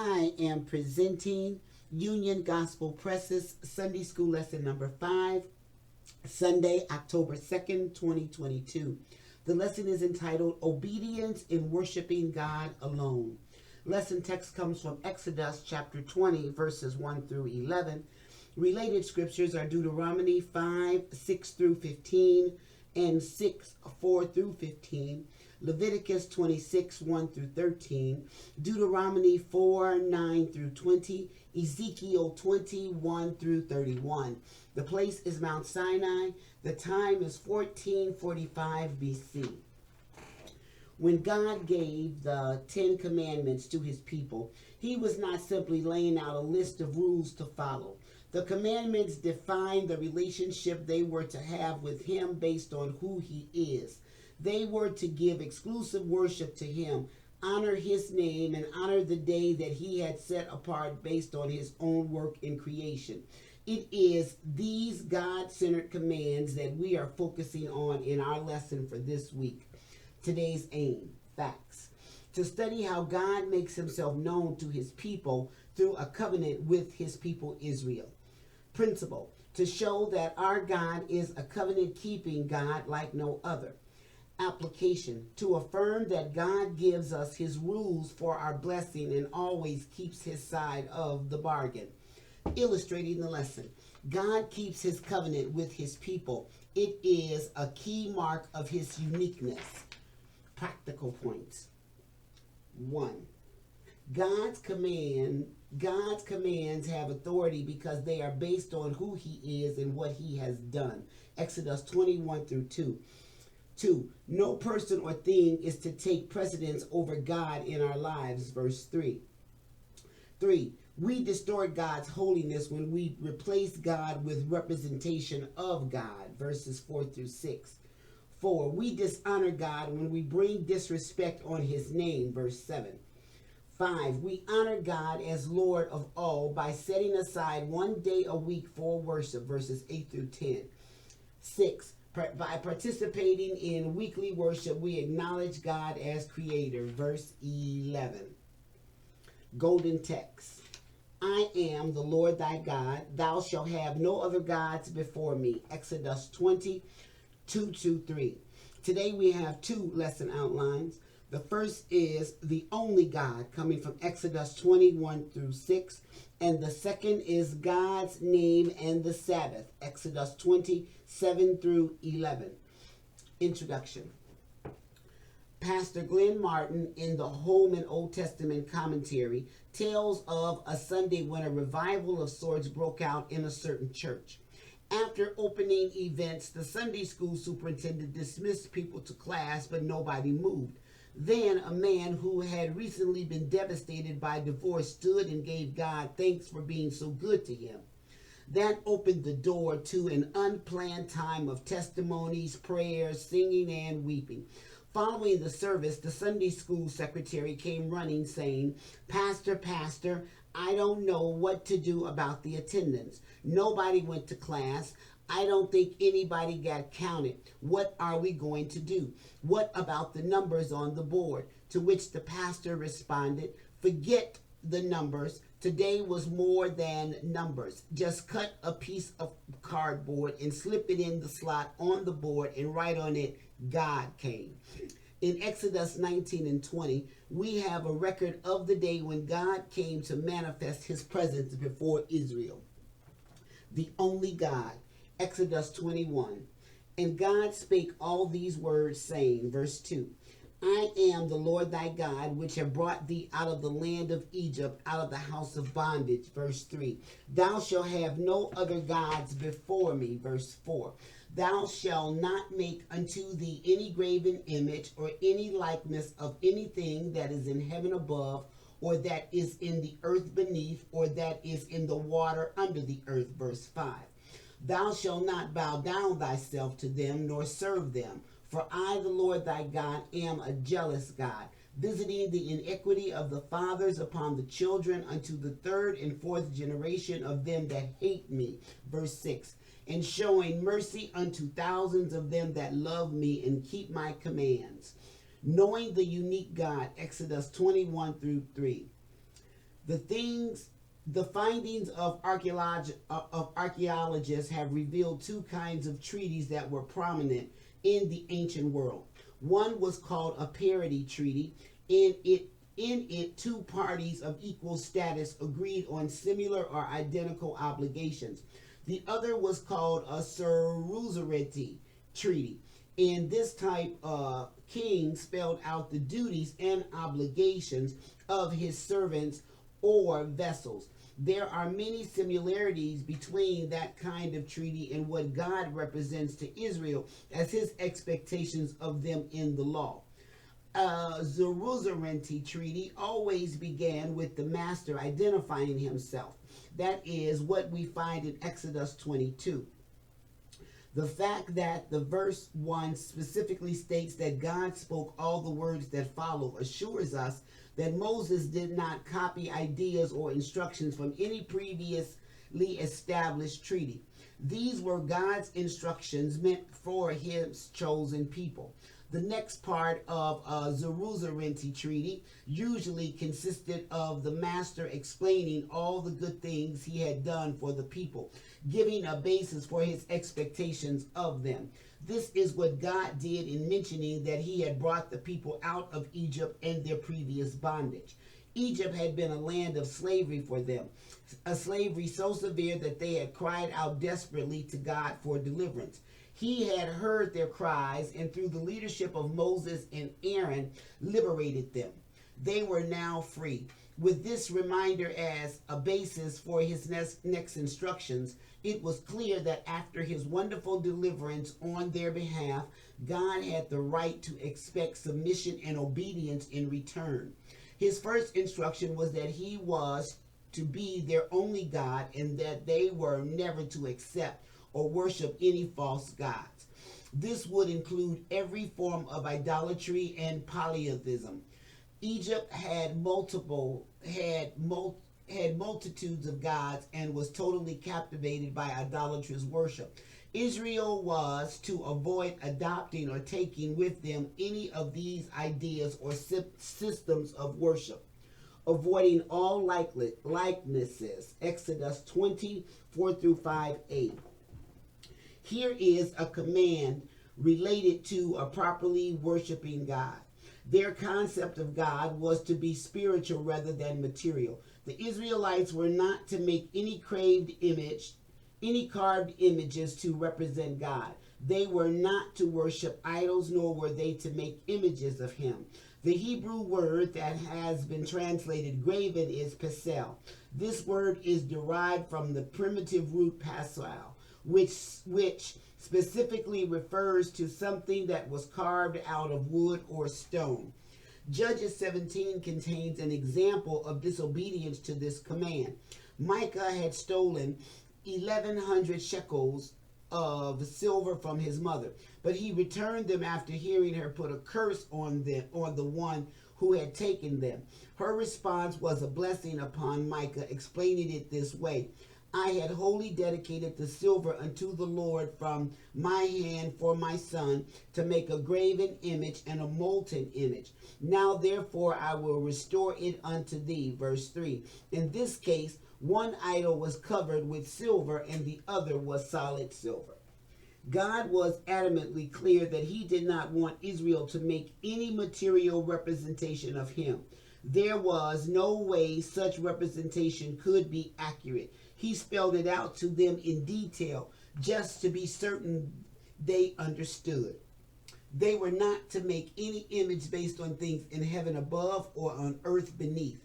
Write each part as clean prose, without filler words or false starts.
I am presenting Union Gospel Press's Sunday School Lesson number 5, Sunday, October 2nd, 2022. The lesson is entitled Obedience in Worshiping God Alone. Lesson text comes from Exodus chapter 20, verses 1 through 11. Related scriptures are Deuteronomy 5, 6 through 15, and 6, 4 through 15. Leviticus 26, 1 through 13, Deuteronomy 4, 9 through 20, Ezekiel 21 through 31. The place is Mount Sinai. The time is 1445 BC. When God gave the 10 commandments to his people, he was not simply laying out a list of rules to follow. The commandments defined the relationship they were to have with him based on who he is. They were to give exclusive worship to him, honor his name, and honor the day that he had set apart based on his own work in creation. It is these God-centered commands that we are focusing on in our lesson for this week. Today's aim, facts. To study how God makes himself known to his people through a covenant with his people Israel. Principle, to show that our God is a covenant-keeping God like no other. Application, to affirm that God gives us his rules for our blessing and always keeps his side of the bargain. Illustrating the lesson, God keeps his covenant with his people. It is a key mark of his uniqueness. Practical points. 1. God's commands have authority because they are based on who he is and what he has done. Exodus 21 through 2. 2. No person or thing is to take precedence over God in our lives. Verse 3. 3. We distort God's holiness when we replace God with representation of God. Verses 4 through 6. 4. We dishonor God when we bring disrespect on his name. Verse 7. 5. We honor God as Lord of all by setting aside one day a week for worship. Verses 8 through 10. 6. By participating in weekly worship, we acknowledge God as creator. Verse 11. Golden text. I am the Lord thy God. Thou shalt have no other gods before me. Exodus 20, 2 to 3. Today we have two lesson outlines. The first is the only God, coming from Exodus 21 through 6. And the second is God's name and the Sabbath, Exodus 27 through 11. Introduction. Pastor Glenn Martin, in the Home and Old Testament commentary, tells of a Sunday when a revival of sorts broke out in a certain church. After opening events, the Sunday school superintendent dismissed people to class, but nobody moved. Then a man who had recently been devastated by divorce stood and gave God thanks for being so good to him. That opened the door to an unplanned time of testimonies, prayers, singing, and weeping. Following the service, the Sunday school secretary came running saying, Pastor, I don't know what to do about the attendance. Nobody went to class. I don't think anybody got counted. What are we going to do? What about the numbers on the board? To which the pastor responded, forget the numbers. Today was more than numbers. Just cut a piece of cardboard and slip it in the slot on the board and write on it, God came. In Exodus 19 and 20, we have a record of the day when God came to manifest his presence before Israel. The only God. Exodus 21. And God spake all these words, saying, verse 2, I am the Lord thy God, which have brought thee out of the land of Egypt, out of the house of bondage. Verse 3, thou shalt have no other gods before me. Verse 4, thou shalt not make unto thee any graven image or any likeness of anything that is in heaven above, or that is in the earth beneath, or that is in the water under the earth. Verse 5. Thou shalt not bow down thyself to them, nor serve them. For I, the Lord thy God, am a jealous God, visiting the iniquity of the fathers upon the children unto the third and fourth generation of them that hate me. Verse 6. And showing mercy unto thousands of them that love me and keep my commands. Knowing the unique God, Exodus 21 through 3. The findings of archaeologists have revealed two kinds of treaties that were prominent in the ancient world. One was called a parity treaty. In it, two parties of equal status agreed on similar or identical obligations. The other was called a suzerainty treaty. In this type, king spelled out the duties and obligations of his servants or vessels. There are many similarities between that kind of treaty and what God represents to Israel as his expectations of them in the law. Suzerainty treaty always began with the master identifying himself. That is what we find in Exodus 22. The fact that the verse 1 specifically states that God spoke all the words that follow assures us that Moses did not copy ideas or instructions from any previously established treaty. These were God's instructions meant for his chosen people. The next part of a suzerainty treaty usually consisted of the master explaining all the good things he had done for the people, giving a basis for his expectations of them. This is what God did in mentioning that he had brought the people out of Egypt and their previous bondage. Egypt had been a land of slavery for them, a slavery so severe that they had cried out desperately to God for deliverance. He had heard their cries, and through the leadership of Moses and Aaron, liberated them. They were now free. With this reminder as a basis for his next instructions, it was clear that after his wonderful deliverance on their behalf, God had the right to expect submission and obedience in return. His first instruction was that he was to be their only God and that they were never to accept or worship any false gods. This would include every form of idolatry and polytheism. Egypt had multitudes of gods and was totally captivated by idolatrous worship. Israel was to avoid adopting or taking with them any of these ideas or systems of worship, avoiding all likenesses. Exodus 20:4 through 5a. Here is a command related to a properly worshiping God. Their concept of God was to be spiritual rather than material. The Israelites were not to make any carved images to represent God. They were not to worship idols, nor were they to make images of him. The Hebrew word that has been translated graven is pesel. This word is derived from the primitive root pasal, which specifically refers to something that was carved out of wood or stone. Judges 17 contains an example of disobedience to this command. Micah had stolen 1,100 shekels of silver from his mother, but he returned them after hearing her put a curse on the one who had taken them. Her response was a blessing upon Micah, explaining it this way: I had wholly dedicated the silver unto the Lord from my hand for my son to make a graven image and a molten image. Now therefore I will restore it unto thee. Verse 3. In this case, one idol was covered with silver and the other was solid silver. God was adamantly clear that he did not want Israel to make any material representation of him. There was no way such representation could be accurate. He spelled it out to them in detail just to be certain they understood. They were not to make any image based on things in heaven above or on earth beneath.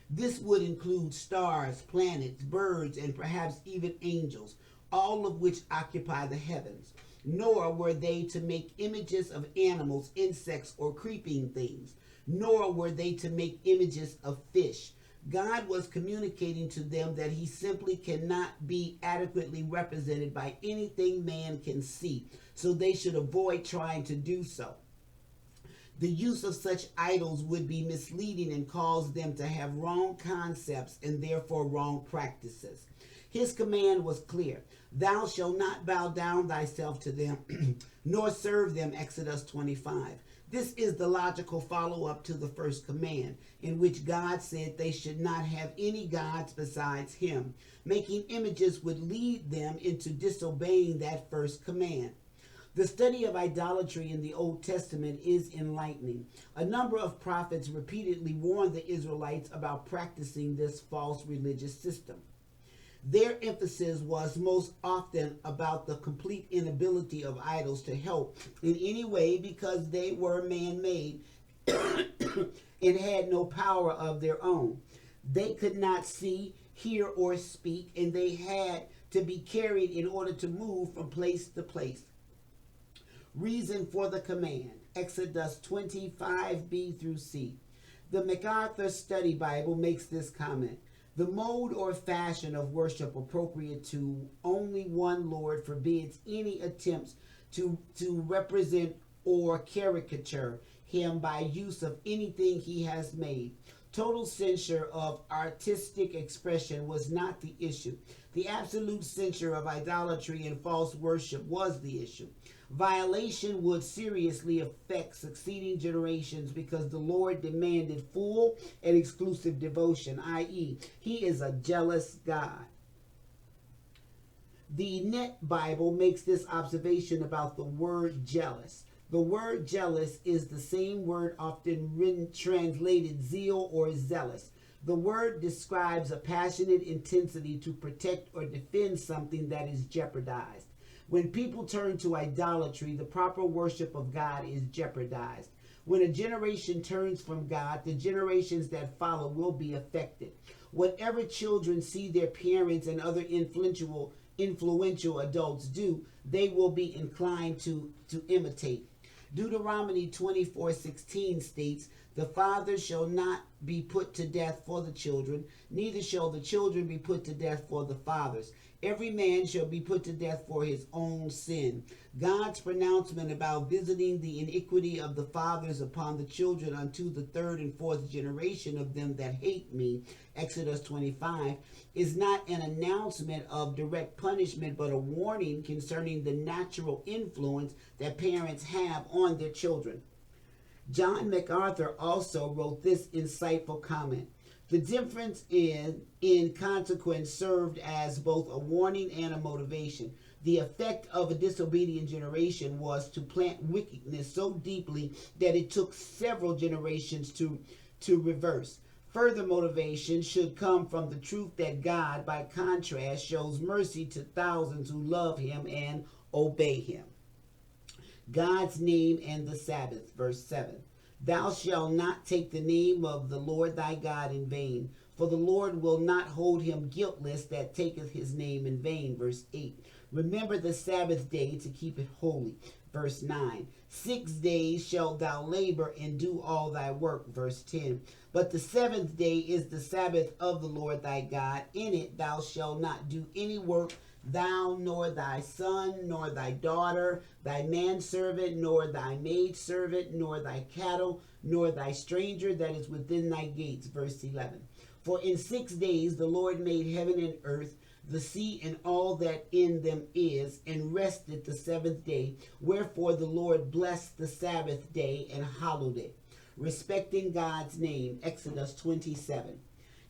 This would include stars, planets, birds, and perhaps even angels, all of which occupy the heavens. Nor were they to make images of animals, insects, or creeping things. Nor were they to make images of fish. God was communicating to them that he simply cannot be adequately represented by anything man can see, so they should avoid trying to do so. The use of such idols would be misleading and cause them to have wrong concepts and therefore wrong practices. His command was clear: thou shalt not bow down thyself to them, nor serve them. Exodus 25. This is the logical follow-up to the first command, in which God said they should not have any gods besides him. Making images would lead them into disobeying that first command. The study of idolatry in the Old Testament is enlightening. A number of prophets repeatedly warned the Israelites about practicing this false religious system. Their emphasis was most often about the complete inability of idols to help in any way because they were man-made and had no power of their own. They could not see, hear, or speak, and they had to be carried in order to move from place to place. Reason for the command, Exodus 25b through c. The MacArthur Study Bible makes this comment. The mode or fashion of worship appropriate to only one Lord forbids any attempts to represent or caricature him by use of anything he has made. Total censure of artistic expression was not the issue. The absolute censure of idolatry and false worship was the issue. Violation would seriously affect succeeding generations because the Lord demanded full and exclusive devotion, i.e., he is a jealous God. The Net Bible makes this observation about the word jealous. The word jealous is the same word often translated zeal or zealous. The word describes a passionate intensity to protect or defend something that is jeopardized. When people turn to idolatry, the proper worship of God is jeopardized. When a generation turns from God, the generations that follow will be affected. Whatever children see their parents and other influential adults do, they will be inclined to imitate. Deuteronomy 24:16 states, "The fathers shall not be put to death for the children, neither shall the children be put to death for the fathers. Every man shall be put to death for his own sin." God's pronouncement about visiting the iniquity of the fathers upon the children unto the third and fourth generation of them that hate me, Exodus 25, is not an announcement of direct punishment, but a warning concerning the natural influence that parents have on their children. John MacArthur also wrote this insightful comment. The difference in consequence served as both a warning and a motivation. The effect of a disobedient generation was to plant wickedness so deeply that it took several generations to reverse. Further motivation should come from the truth that God, by contrast, shows mercy to thousands who love him and obey him. God's name and the Sabbath, verse 7. Thou shalt not take the name of the Lord thy God in vain, for the Lord will not hold him guiltless that taketh his name in vain, verse 8. Remember the Sabbath day to keep it holy, verse 9. 6 days shalt thou labor and do all thy work, verse 10. But the seventh day is the Sabbath of the Lord thy God. In it thou shalt not do any work, thou, nor thy son, nor thy daughter, thy manservant, nor thy maidservant, nor thy cattle, nor thy stranger that is within thy gates. Verse 11. For in 6 days the Lord made heaven and earth, the sea and all that in them is, and rested the seventh day. Wherefore the Lord blessed the Sabbath day and hallowed it. Respecting God's name, Exodus 27.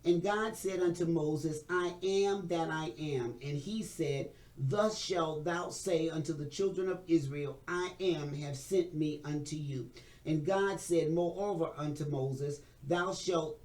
And God said unto Moses, I am that I am. And he said, Thus shalt thou say unto the children of Israel, I am have sent me unto you. And God said moreover unto Moses, Thus shalt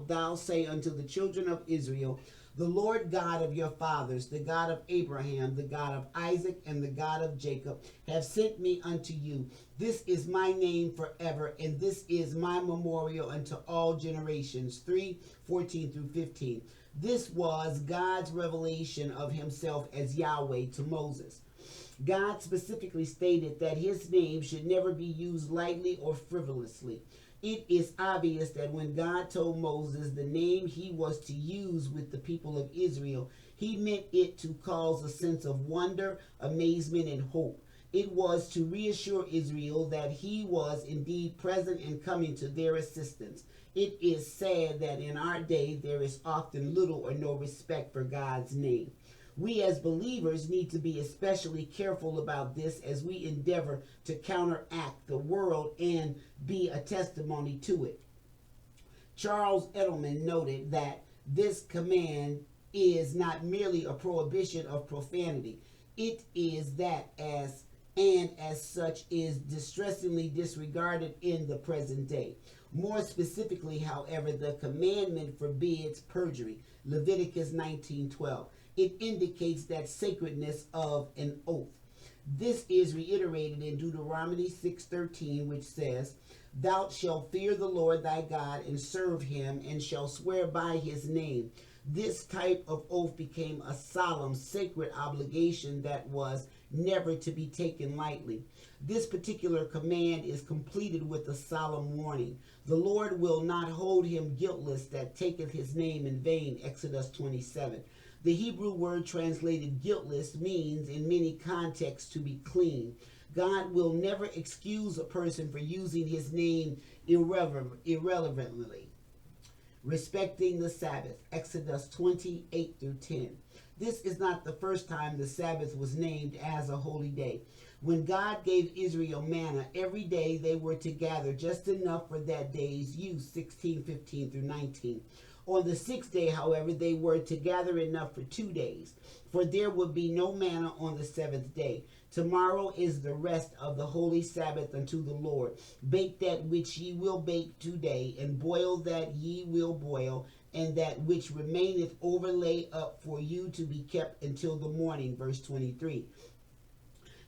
thou say unto the children of Israel, the Lord God of your fathers, the God of Abraham, the God of Isaac, and the God of Jacob, have sent me unto you. This is my name forever, and this is my memorial unto all generations. 3:14 through 15. This was God's revelation of himself as Yahweh to Moses. God specifically stated that his name should never be used lightly or frivolously. It is obvious that when God told Moses the name he was to use with the people of Israel, he meant it to cause a sense of wonder, amazement, and hope. It was to reassure Israel that he was indeed present and coming to their assistance. It is sad that in our day there is often little or no respect for God's name. We as believers need to be especially careful about this as we endeavor to counteract the world and be a testimony to it. Charles Edelman noted that this command is not merely a prohibition of profanity. It is that as such is distressingly disregarded in the present day. More specifically, however, the commandment forbids perjury. Leviticus 19:12. It indicates that sacredness of an oath. This is reiterated in Deuteronomy 6:13, which says, "Thou shalt fear the Lord thy God and serve him, and shall swear by his name." This type of oath became a solemn, sacred obligation that was never to be taken lightly. This particular command is completed with a solemn warning. The Lord will not hold him guiltless that taketh his name in vain, Exodus 27. The Hebrew word translated guiltless means in many contexts to be clean. God will never excuse a person for using his name irrelevantly. Respecting the Sabbath, Exodus 28-10. This is not the first time the Sabbath was named as a holy day. When God gave Israel manna, every day they were to gather just enough for that day's use, 16:15-19. On the sixth day, however, they were to gather enough for 2 days, for there would be no manna on the seventh day. Tomorrow is the rest of the holy Sabbath unto the Lord. Bake that which ye will bake today, and boil that ye will boil, and that which remaineth overlay up for you to be kept until the morning. Verse 23.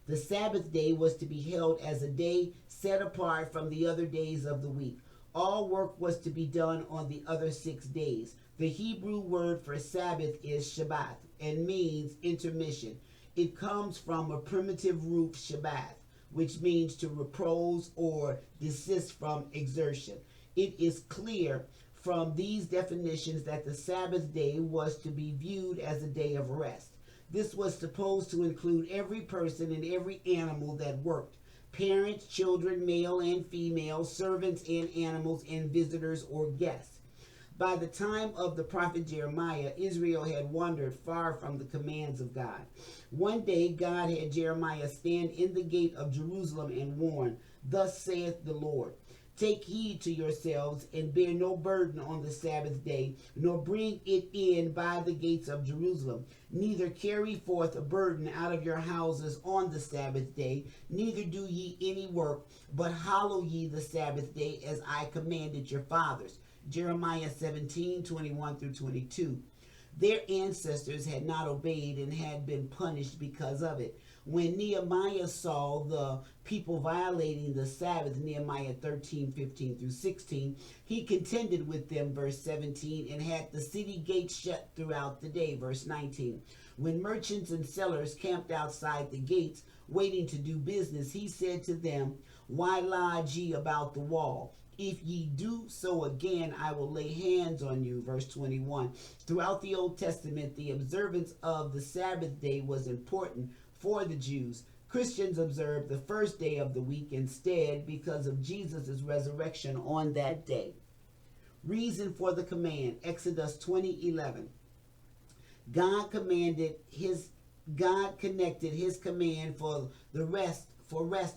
The Sabbath day was to be held as a day set apart from the other days of the week. All work was to be done on the other 6 days. The Hebrew word for Sabbath is Shabbat and means intermission. It comes from a primitive root Shabbat, which means to repose or desist from exertion. It is clear from these definitions that the Sabbath day was to be viewed as a day of rest. This was supposed to include every person and every animal that worked. Parents, children, male and female, servants and animals, and visitors or guests. By the time of the prophet Jeremiah, Israel had wandered far from the commands of God. One day God had Jeremiah stand in the gate of Jerusalem and warn, "Thus saith the Lord, take heed to yourselves, and bear no burden on the Sabbath day, nor bring it in by the gates of Jerusalem. Neither carry forth a burden out of your houses on the Sabbath day, neither do ye any work, but hallow ye the Sabbath day as I commanded your fathers." Jeremiah 17:21-22. Their ancestors had not obeyed and had been punished because of it. When Nehemiah saw the people violating the Sabbath, Nehemiah 13:15-16, he contended with them, verse 17, and had the city gates shut throughout the day, verse 19. When merchants and sellers camped outside the gates, waiting to do business, he said to them, "Why lodge ye about the wall? If ye do so again, I will lay hands on you." Verse 21. Throughout the Old Testament, the observance of the Sabbath day was important for the Jews. Christians observe the first day of the week instead because of Jesus' resurrection on that day. Reason for the command, Exodus 20:11. God connected his command for rest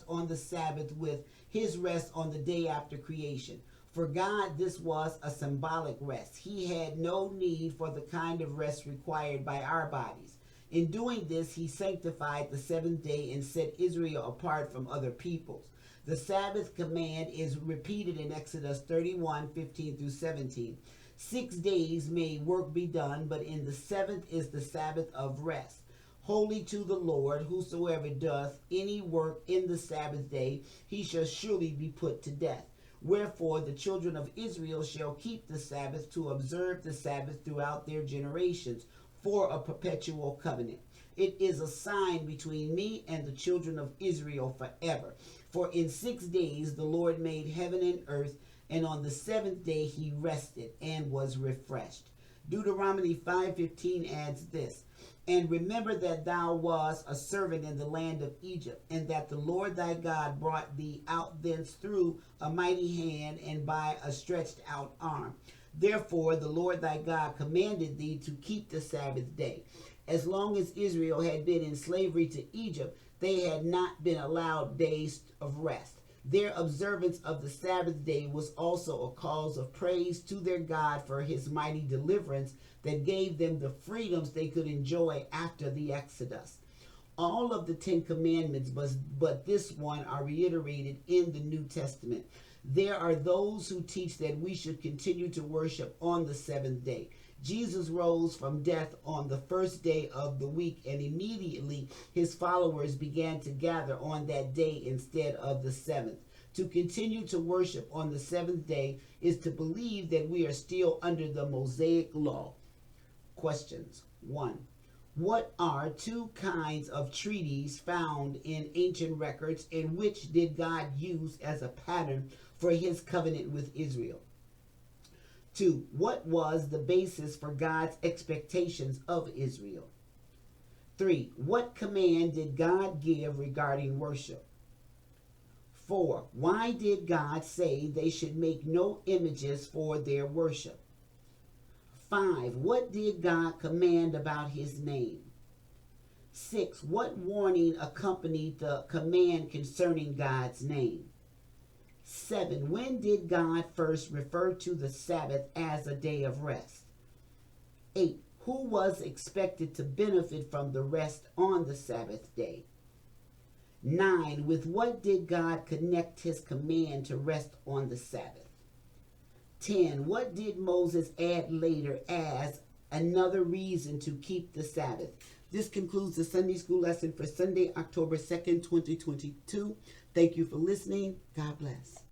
on the Sabbath with his rest on the day after creation. For God, this was a symbolic rest. He had no need for the kind of rest required by our bodies. In doing this, he sanctified the seventh day and set Israel apart from other peoples. The Sabbath command is repeated in Exodus 31:15-17. 6 days may work be done, but in the seventh is the Sabbath of rest. Holy to the Lord, whosoever doth any work in the Sabbath day, he shall surely be put to death. Wherefore the children of Israel shall keep the Sabbath to observe the Sabbath throughout their generations for a perpetual covenant. It is a sign between me and the children of Israel forever. For in 6 days the Lord made heaven and earth, and on the seventh day he rested and was refreshed. Deuteronomy 5:15 adds this, "And remember that thou wast a servant in the land of Egypt, and that the Lord thy God brought thee out thence through a mighty hand and by a stretched out arm. Therefore the Lord thy God commanded thee to keep the Sabbath day. As long as Israel had been in slavery to Egypt, they had not been allowed days of rest. Their observance of the Sabbath day was also a cause of praise to their God for his mighty deliverance that gave them the freedoms they could enjoy after the Exodus. All of the 10 commandments, but this one, are reiterated in the New Testament. There are those who teach that we should continue to worship on the seventh day. Jesus rose from death on the first day of the week, and immediately his followers began to gather on that day instead of the seventh. To continue to worship on the seventh day is to believe that we are still under the Mosaic law. Questions. 1. What are two kinds of treaties found in ancient records, and which did God use as a pattern for his covenant with Israel? 2. What was the basis for God's expectations of Israel? 3. What command did God give regarding worship? 4. Why did God say they should make no images for their worship? 5. What did God command about his name? 6. What warning accompanied the command concerning God's name? 7. When did God first refer to the Sabbath as a day of rest? 8. Who was expected to benefit from the rest on the Sabbath day? 9. With what did God connect his command to rest on the Sabbath? 10. What did Moses add later as another reason to keep the Sabbath? This concludes the Sunday school lesson for Sunday, October 2nd, 2022. Thank you for listening. God bless.